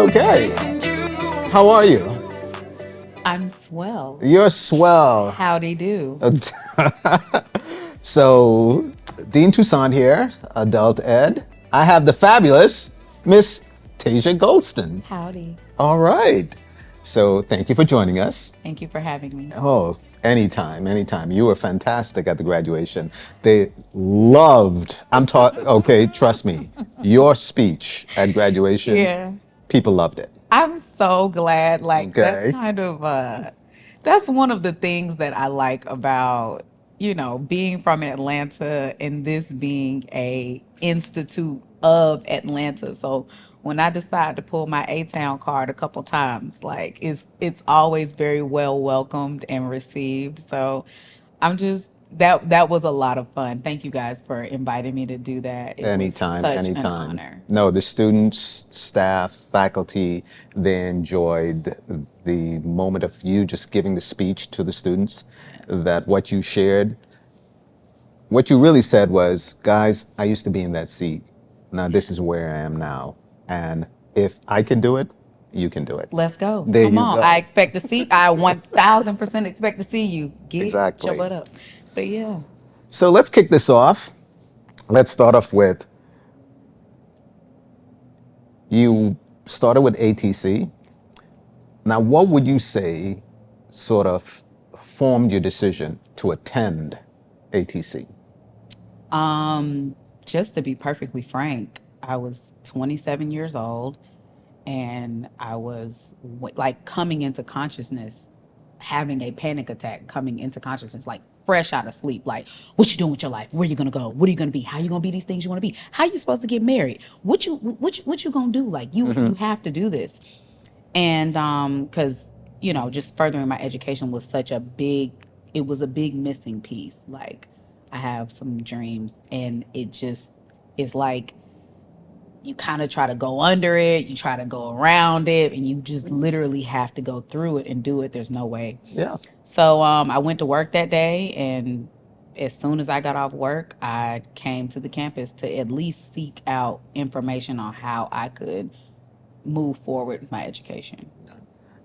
Okay. How are you? I'm swell. You're swell. Howdy do. So, Dean Toussaint here, adult ed. I have the fabulous Miss Tasha Golston. Howdy. All right. So, thank you for joining us. Thank you for having me. Oh, anytime, anytime. You were fantastic at the graduation. They loved, okay, trust me, your speech at graduation, Yeah. people loved it. I'm so glad. Like Okay. that's one of the things that I like about, being from Atlanta and this being a institute of Atlanta. So when I decide to pull my A-Town card a couple times, like it's always very well welcomed and received. So I'm just that was a lot of fun. Thank you guys for inviting me to do that. It was Anytime, such an anytime. honor. No, the students, staff, faculty, they enjoyed the moment of you just giving the speech to the students. That what you really said was, guys, I used to be in that seat. Now this is where I am now. And if I can do it, you can do it. Let's go. There Come you on. I go. expect to see. I 1000% expect to see you. Get your Exactly. butt up. But yeah. So let's kick this off. Let's start off with you started with ATC. Now, what would you say sort of formed your decision to attend ATC? Just to be perfectly frank, I was 27 years old and I was like coming into consciousness, having a panic attack, coming into consciousness, like fresh out of sleep. Like, what you doing with your life? Where you gonna go? What are you gonna be? How you gonna be these things you wanna be? How you supposed to get married? What you gonna do? Like you have to do this. And because just furthering my education was such a big, it was a big missing piece. Like I have some dreams and it just is like you kind of try to go under it, you try to go around it, and you just literally have to go through it and do it. There's no way. Yeah. So I went to work that day, and as soon as I got off work, I came to the campus to at least seek out information on how I could move forward with my education.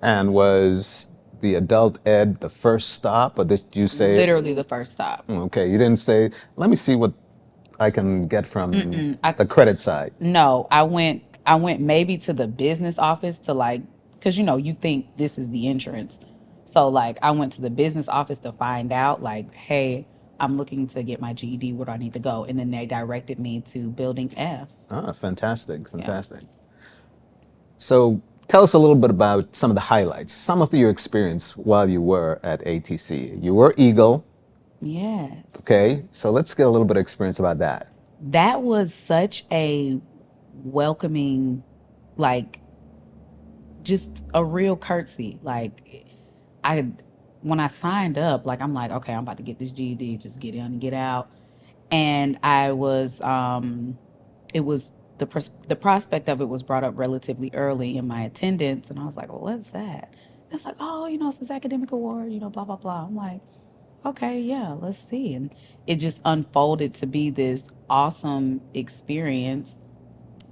And was the adult ed the first stop, or did you say, Literally the first stop. okay, you didn't say, let me see what I can get from I the credit side? No, I went maybe to the business office to like cuz you think this is the entrance. So like I went to the business office to find out like, hey, I'm looking to get my GED, where do I need to go? And then they directed me to building F. Ah, fantastic, Yeah. fantastic. So tell us a little bit about some of the highlights, some of your experience while you were at ATC. You were Eagle, Yes. okay? So let's get a little bit of experience about that. That was such a welcoming, like just a real curtsy. Like I when I signed up, like I'm like, okay, I'm about to get this GED, just get in and get out. And I was it was the prospect of it was brought up relatively early in my attendance, and I was like, well, what's that? It's like, oh, it's this academic award, blah blah blah. I'm like, okay, yeah, let's see. And it just unfolded to be this awesome experience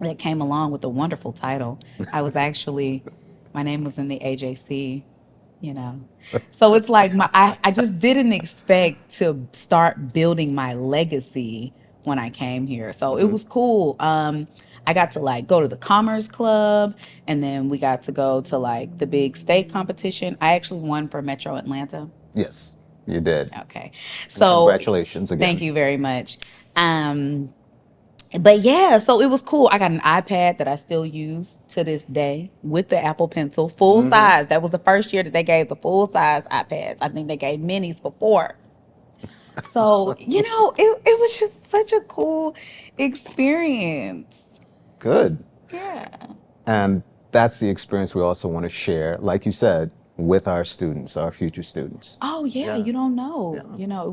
that came along with a wonderful title. I was actually, my name was in the AJC, you know. So it's like I just didn't expect to start building my legacy when I came here. So it was cool. I got to like go to the Commerce Club, and then we got to go to like the big state competition. I actually won for Metro Atlanta. Yes, you did. Okay. And So congratulations thank again. you very much. Um, but yeah, so it was cool. I got an iPad that I still use to this day with the Apple Pencil, full size. That was the first year that they gave the full size iPads. I think they gave minis before. So, it was just such a cool experience. Good. Yeah. And that's the experience we also want to share, like you said, with our students, our future students. Oh yeah, Yeah. you don't know. Yeah.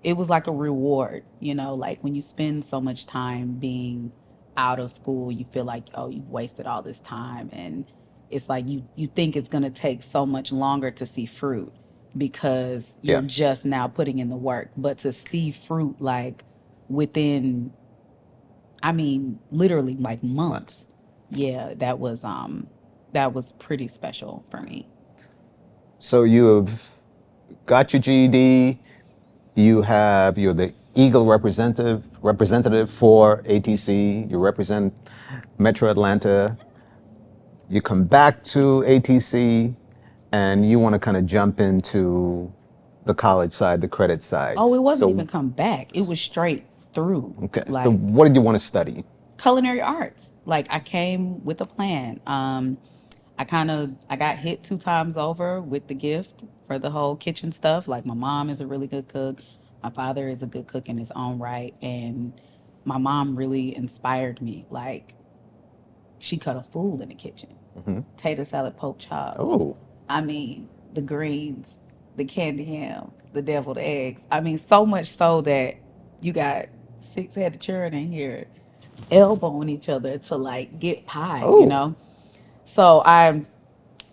It was like a reward, like when you spend so much time being out of school, you feel like, oh, you've wasted all this time, and it's like you think it's going to take so much longer to see fruit because you're Yeah. just now putting in the work, but to see fruit like within, I mean, literally like Months. months. yeah, that was pretty special for me. So you've got your GED. You're the Eagle representative for ATC. You represent Metro Atlanta. You come back to ATC, and you want to kind of jump into the college side, the credit side. Oh, it wasn't So, even come back. It was straight through. okay. So Like what did you want to study? culinary arts. Like I came with a plan. I got hit two times over with the gift for the whole kitchen stuff. Like my mom is a really good cook. My father is a good cook in his own right, and my mom really inspired me. Like she cut a fool in the kitchen. Tater salad, poke chop. Oh, I mean, the greens, the candy yams, the deviled eggs. I mean, so much so that you got six-headed children in here elbowing each other to like get pie, you oh, know? So I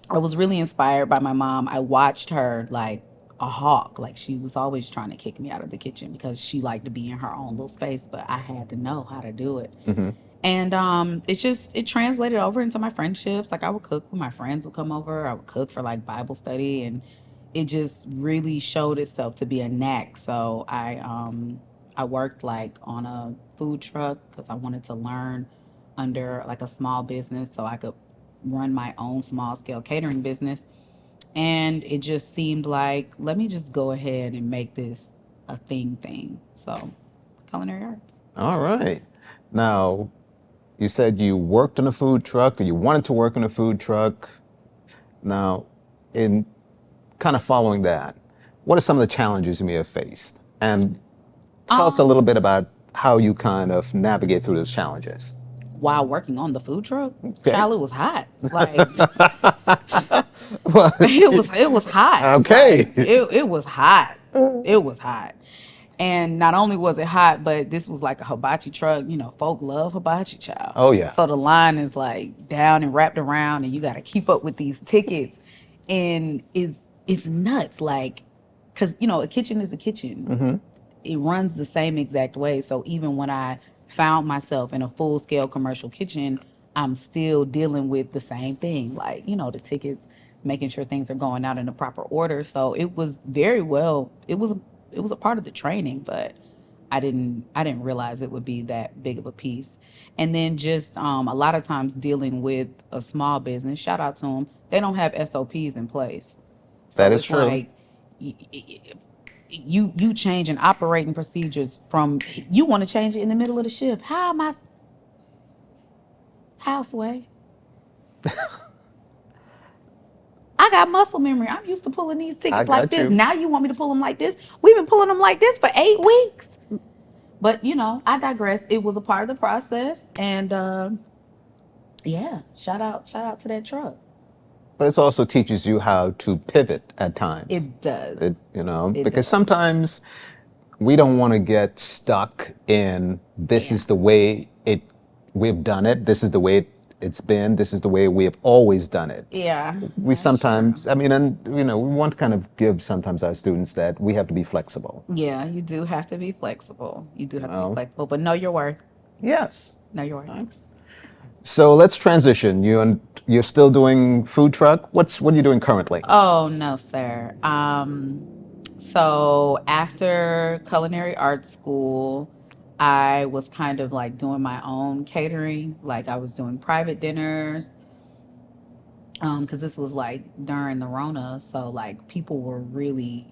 was really inspired by my mom. I watched her like a hawk. Like she was always trying to kick me out of the kitchen because she liked to be in her own little space, but I had to know how to do it. And it's just it translated over into my friendships. Like I would cook when my friends would come over. I would cook for like Bible study, and it just really showed itself to be a knack. So I worked like on a food truck because I wanted to learn under like a small business so I could run my own small scale catering business. And it just seemed like let me just go ahead and make this a thing. So culinary arts. all right. Now, you said you worked on a food truck, or you wanted to work on a food truck. Now, in kind of following that, what are some of the challenges you may have faced? And tell us a little Um bit about how you kind of navigate through those challenges. while working on the food truck, Okay. child, it was hot. Like Well, it was hot. Like okay. it was hot. It was hot. And not only was it hot, but this was like a hibachi truck. You know, folk love hibachi, child. Oh, yeah. So the line is like down and wrapped around, and you got to keep up with these tickets, and it's nuts. Like, cause you know, a kitchen is a kitchen. It runs the same exact way. So even when I found myself in a full scale commercial kitchen, I'm still dealing with the same thing. Like, you know, the tickets, making sure things are going out in the proper order. So it was very well, it was a part of the training, but I didn't realize it would be that big of a piece. And then just a lot of times dealing with a small business, shout out to them, they don't have SOPs in place. That So is it's true. like you changing operating procedures from you want to change it in the middle of the shift. How am I houseway? I got muscle memory. I'm used to pulling these I tickets like got this. you. Now you want me to pull them like this? We've been pulling them like this for 8 weeks. But you know, I digress. It was a part of the process, and yeah, shout out to that truck. But it also teaches you how to pivot at times. It does. It Because does. sometimes we don't want to get stuck in this Yeah. is the way we've done it. This is the way it's been. This is the way we have always done it. Yeah, We that's true. sometimes, I mean, and we want to kind of give sometimes our students that we have to be flexible. Yeah, you do have to be flexible. You do You have to be know? flexible, but know your worth. Yes. Know your worth. So let's transition. You're still doing food truck. What are you doing currently? Oh no, sir. So after culinary arts school, I was kind of like doing my own catering. Like I was doing private dinners. Because this was like during the Rona, so like people were really,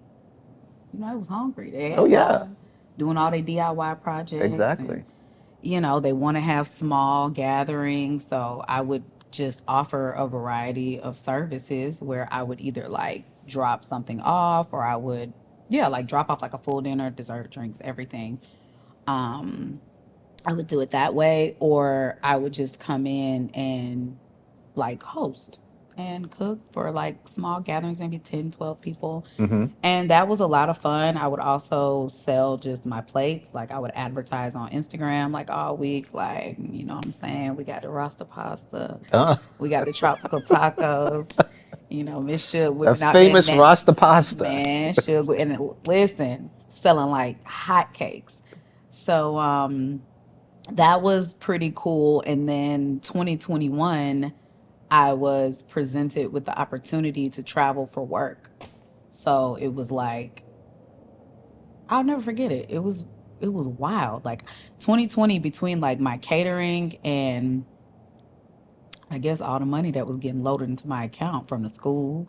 you know, I was hungry. They Oh at yeah, home doing all their DIY projects, and exactly. you know, they want to have small gatherings. So I would just offer a variety of services where I would either like drop something off or I would, yeah, like drop off like a full dinner, dessert, drinks, everything. Um, I would do it that way, or I would just come in and like host and cook for like small gatherings, maybe 10, 12 people. And that was a lot of fun. I would also sell just my plates. Like I would advertise on Instagram like all week. Like, you know what I'm saying? We got the Rasta pasta. Uh, We got the tropical tacos. You know, Miss Suge the whipping out that famous net. Rasta pasta. Man, Suge. And listen, selling like hotcakes. So, that was pretty cool. And then 2021, I was presented with the opportunity to travel for work. So it was like, I'll never forget it. It was wild. Like 2020, between like my catering and I guess all the money that was getting loaded into my account from the school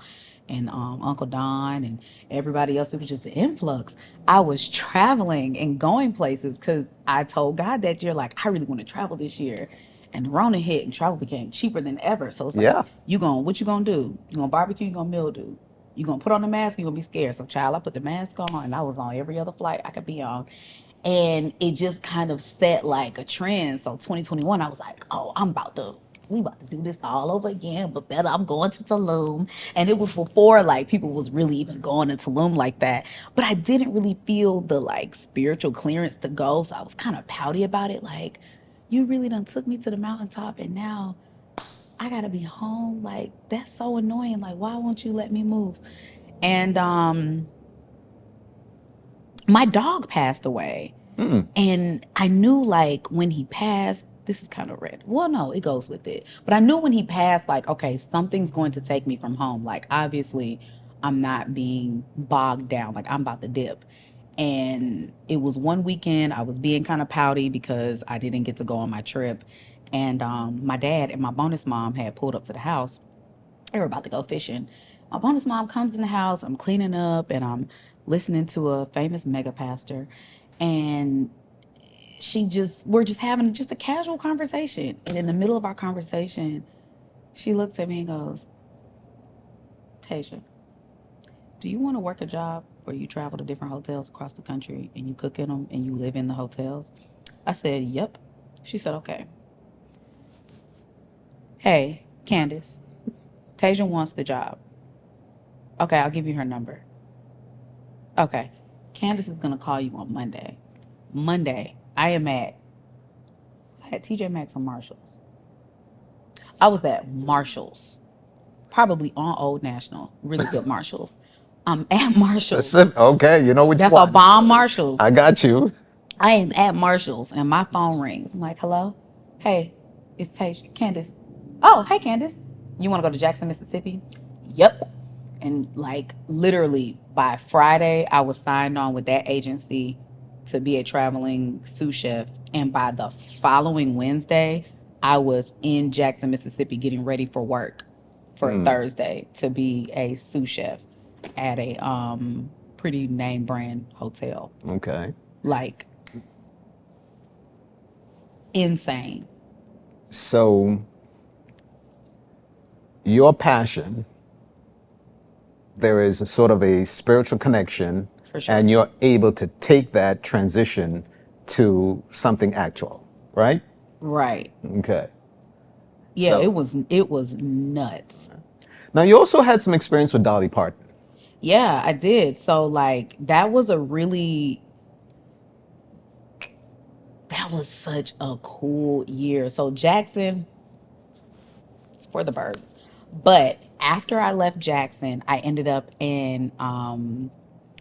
and Uncle Don and everybody else, it was just an influx. I was traveling and going places because I told God that year, like, I really want to travel this year. And the Rona hit and travel became cheaper than ever. So it's like, Yeah. what you gonna do? You gonna barbecue, you gonna mildew. You gonna put on the mask, you gonna be scared. So child, I put the mask on and I was on every other flight I could be on. And it just kind of set like a trend. So 2021, I was like, oh, we about to do this all over again, but better. I'm going to Tulum. And it was before like people was really even going to Tulum like that. But I didn't really feel the like spiritual clearance to go. So I was kind of pouty about it. Like, you really done took me to the mountaintop and now I gotta be home. Like, that's so annoying. Like, why won't you let me move? And my dog passed away. Mm. And I knew like when he passed, this is kind of red. Well, no, it goes with it. But I knew when he passed, like, okay, something's going to take me from home. Like, obviously, I'm not being bogged down. Like, I'm about to dip. And it was one weekend. I was being kind of pouty because I didn't get to go on my trip. And my dad and my bonus mom had pulled up to the house. They were about to go fishing. My bonus mom comes in the house. I'm cleaning up and I'm listening to a famous mega pastor. And we're just having just a casual conversation. And in the middle of our conversation, she looks at me and goes, Tasia, do you want to work a job where you travel to different hotels across the country and you cook in them and you live in the hotels? I said, yep. She said, okay. Hey, Candace, Tasia wants the job. Okay, I'll give you her number. Okay. Candace is going to call you on Monday. Monday, I am at TJ Maxx or Marshalls. I was at Marshalls, probably on Old National, really good Marshalls. I'm at Marshalls. Specific. Okay, you know which That's a one. bomb I Marshalls. got you. I am at Marshalls and my phone rings. I'm like, hello? Hey, it's Tasia. Candace. Oh, hey, Candace. You want to go to Jackson, Mississippi? Yep. And like literally by Friday, I was signed on with that agency to be a traveling sous chef. And by the following Wednesday, I was in Jackson, Mississippi, getting ready for work for Mm. Thursday to be a sous chef at a pretty name brand hotel. Okay. Like, insane. So your passion, there is a sort of a spiritual connection, For sure. and you're able to take that transition to something actual, right? Right. Okay. Yeah, So it was nuts. now you also had some experience with Dolly Parton. Yeah, I did. So like that was such a cool year. So Jackson, it's for the birds. But after I left Jackson, I ended up in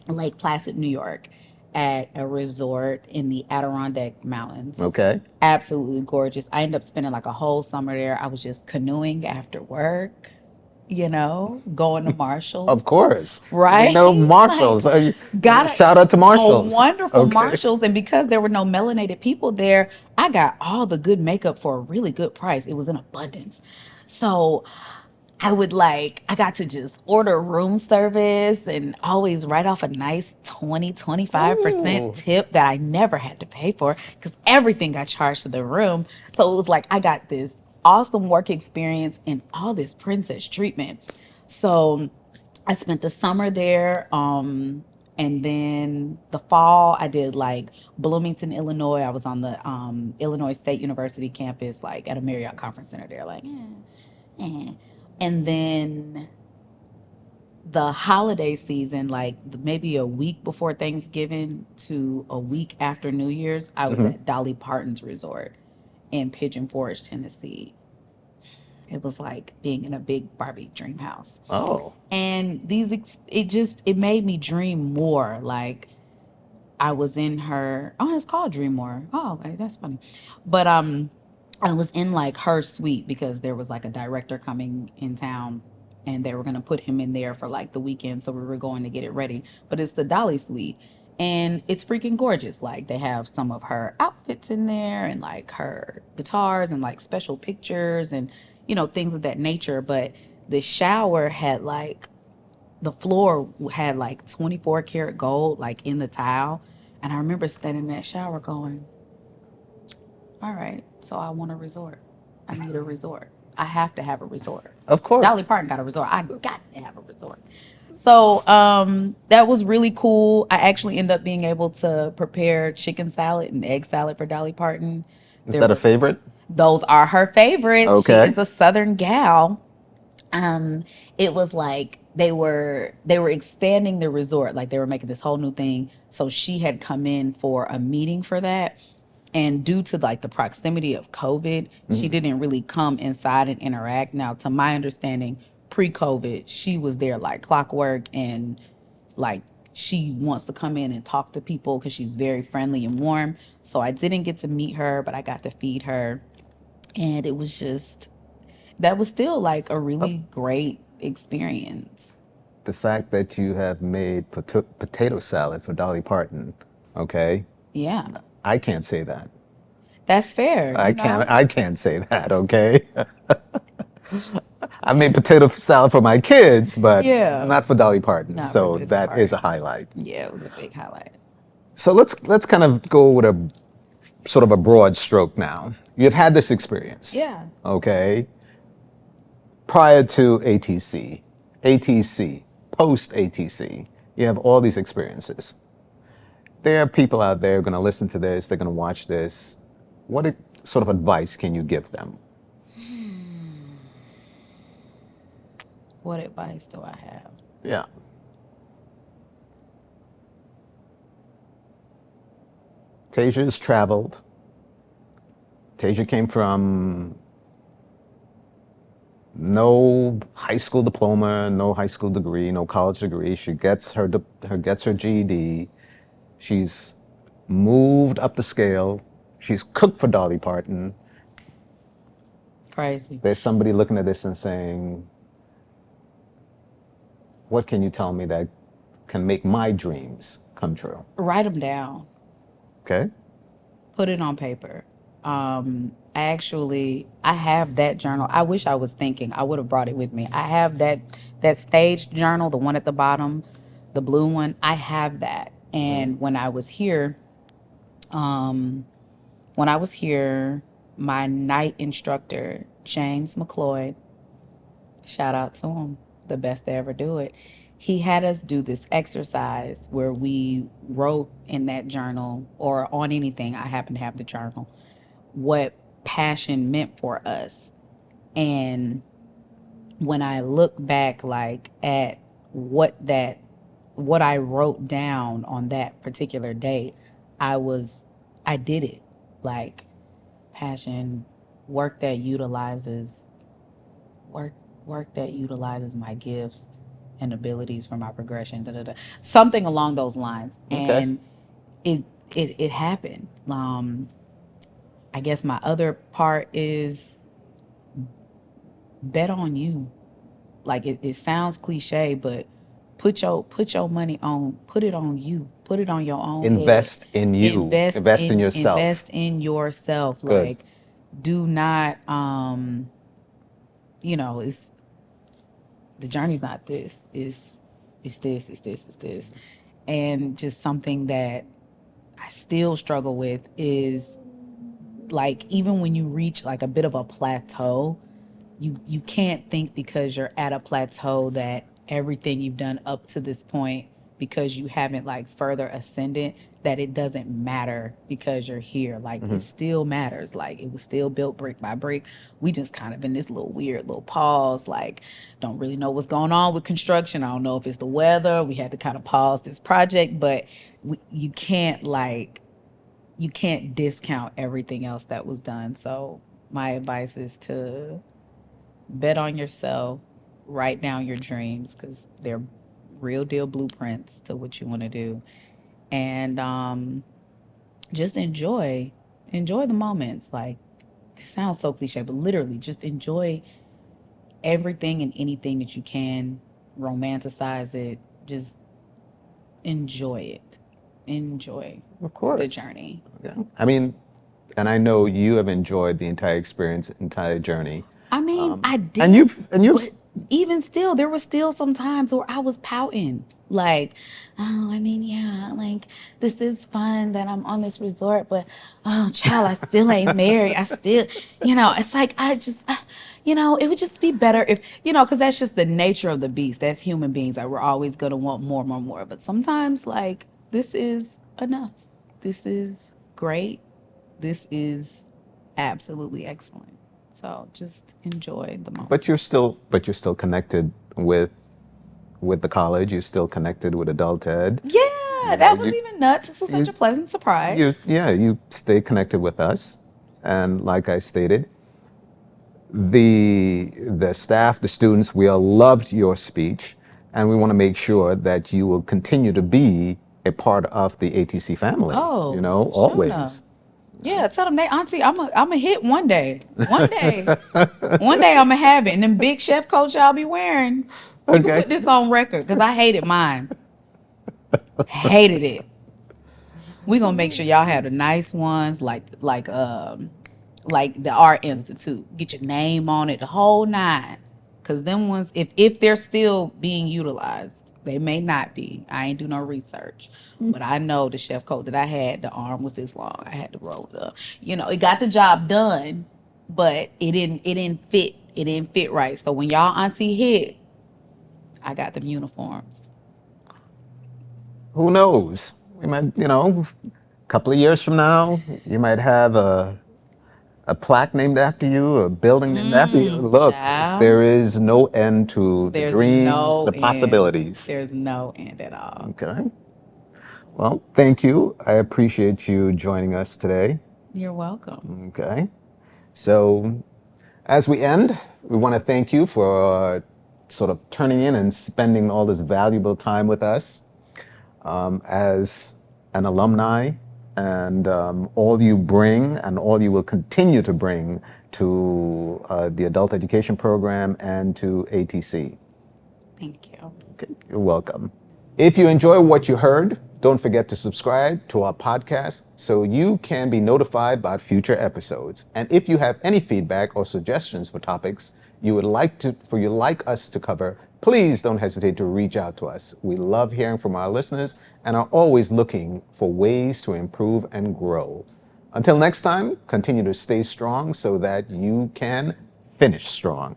Lake Placid, New York, at a resort in the Adirondack Mountains. Okay. Absolutely gorgeous. I ended up spending like a whole summer there. I was just canoeing after work, going to Marshalls, Of course. We right? know Like, Marshalls. got Shout out to a Marshalls. wonderful Okay. Marshalls. And because there were no melanated people there, I got all the good makeup for a really good price. It was in abundance. So I got to just order room service and always write off a nice 25% Ooh. tip that I never had to pay for because everything got charged to the room. So it was like I got this awesome work experience and all this princess treatment. So I spent the summer there. And then the fall, I did like Bloomington, Illinois. I was on the Illinois State University campus, like at a Marriott Conference Center there, like, eh. And then the holiday season, like maybe a week before Thanksgiving to a week after New Year's, I was Mhm. at Dolly Parton's resort in Pigeon Forge, Tennessee. It was like being in a big Barbie dream house. Oh. And it made me dream more. Like, I was in her. Oh, it's called Dreammore. Oh, okay, that's funny. But I was in like her suite because there was like a director coming in town, and they were gonna put him in there for like the weekend. So we were going to get it ready. But it's the Dolly suite, and it's freaking gorgeous. Like they have some of her outfits in there, and like her guitars, and like special pictures, and things of that nature. But the shower had like the floor had like 24 karat gold like in the tile. And I remember standing in that shower going, all right, so I want a resort. I need a resort. I have to have a resort. Of Dolly course. Parton got a resort. I got to have a resort. So that was really cool. I actually ended up being able to prepare chicken salad and egg salad for Dolly Parton. Is There that a was favorite? those are her favorites. She Okay. is a Southern gal. um it was like they were expanding the resort, like they were making this whole new thing, so she had come in for a meeting for that, and due to like the proximity of COVID, she didn't really come inside and interact. Now to my understanding, pre-COVID she was there like clockwork, and like she wants to come in and talk to people because she's very friendly and warm. So I didn't get to meet her, but I got to feed her, and it was just, that was still like a Uh, really great experience. the fact that you have made potato salad for Dolly Parton, okay? Yeah, I can't say that. that's fair, I you can't. know? I can't say that. Okay. I made potato salad for my kids, but Yeah, not for Dolly Parton. not for So this that is part. a highlight. Yeah, it was a big highlight. So let's kind of go with a sort of a broad stroke now. You've had this experience, Yeah. okay? Prior to ATC, post ATC, you have all these experiences. There are people out there going to listen to this, they're going to watch this. What sort of advice can you give them? What advice do I have? Yeah. Tasia's traveled. Tasia came from no high school diploma, no high school degree, no college degree. She gets her GED. She's moved up the scale. She's cooked for Dolly Parton. Crazy. There's somebody looking at this and saying, "What can you tell me that can make my dreams come true?" Write them down. Okay? Put it on paper. I have that journal. I wish I was thinking. I would have brought it with me. I have that stage journal, the one at the bottom, the blue one. I have that. And um, when I was here, my night instructor, James McCloy, shout out to him, the best to ever do it. He had us do this exercise where we wrote in that journal, or on anything, I happen to have the journal, what passion meant for us. And when I look back like at what that what I wrote down on that particular day, I was I did it. Like passion, work that utilizes work work that utilizes my gifts and abilities for my progression, da, da, da. Something along those lines. Okay. And it it happened. I guess my other part is bet on you. Like it sounds cliche, but put your money on, put it on you, put it on your own head. Invest in you. Invest in yourself. Invest in yourself. Good. Like do not it's the journey's not this. It's this, it's this, it's this. And just something that I still struggle with is like even when you reach like a bit of a plateau, you can't think because you're at a plateau that everything you've done up to this point, because you haven't like further ascended, that it doesn't matter because you're here. Like it still matters. Like it was still built brick by brick. We just kind of in this little weird little pause, like don't really know what's going on with construction. I don't know if it's the weather, we had to kind of pause this project, but you can't like you can't discount everything else that was done. So my advice is to bet on yourself, write down your dreams because they're real deal blueprints to what you want to do, and just enjoy the moments. Like, it sounds so cliche, but literally just enjoy everything and anything that you can. Romanticize it. Just enjoy it. Enjoy Of the course. journey. Yeah. I mean, and I know you have enjoyed the entire experience, entire journey. I mean, I And did, you've but even still, there were still some times where I was pouting. Like, oh, I mean, yeah, like this is fun that I'm on this resort, but oh, child, I still ain't married. I still, it's like it would just be better if, because that's just the nature of the beast. That's human beings. Like, we're always gonna want more, more, more. But sometimes, like, this is enough. This is great. This is absolutely excellent. So just enjoy the moment. but you're still connected with the college. You're still connected with adult ed. Yeah, You know, that was even nuts. This was such you a pleasant surprise. you stay connected with us, and like I stated, the staff, the students, we all loved your speech, and we want to make sure that you will continue to be a part of the ATC family. Oh, sure enough. Always. Yeah, tell them they auntie, I'm a hit one day. One day. One day I'm gonna have it. And them big chef coats y'all be wearing. You can Okay. put this on record because I hated mine. Hated it. We gonna make sure y'all have the nice ones, like the Art Institute. Get your name on it, the whole nine. Cause them ones, if they're still being utilized, they may not be. I ain't do no research, but I know the chef coat that I had, the arm was this long. I had to roll it up. It got the job done, but it didn't fit. It didn't fit right. So when y'all auntie hit, I got them uniforms. Who knows? We might, a couple of years from now, you might have a plaque named after you, a building named after you. Look, Child, there is no end to the there's dreams, no the end. possibilities. There's no end at all. Okay. Well, thank you. I appreciate you joining us today. You're welcome. Okay. So, as we end, we want to thank you for sort of turning in and spending all this valuable time with us as an alumni, and all you bring and all you will continue to bring to the adult education program and to ATC. Thank you. Okay, you're welcome. If you enjoy what you heard, don't forget to subscribe to our podcast so you can be notified about future episodes. And if you have any feedback or suggestions for topics you would like us to cover, please don't hesitate to reach out to us. We love hearing from our listeners and are always looking for ways to improve and grow. Until next time, continue to stay strong so that you can finish strong.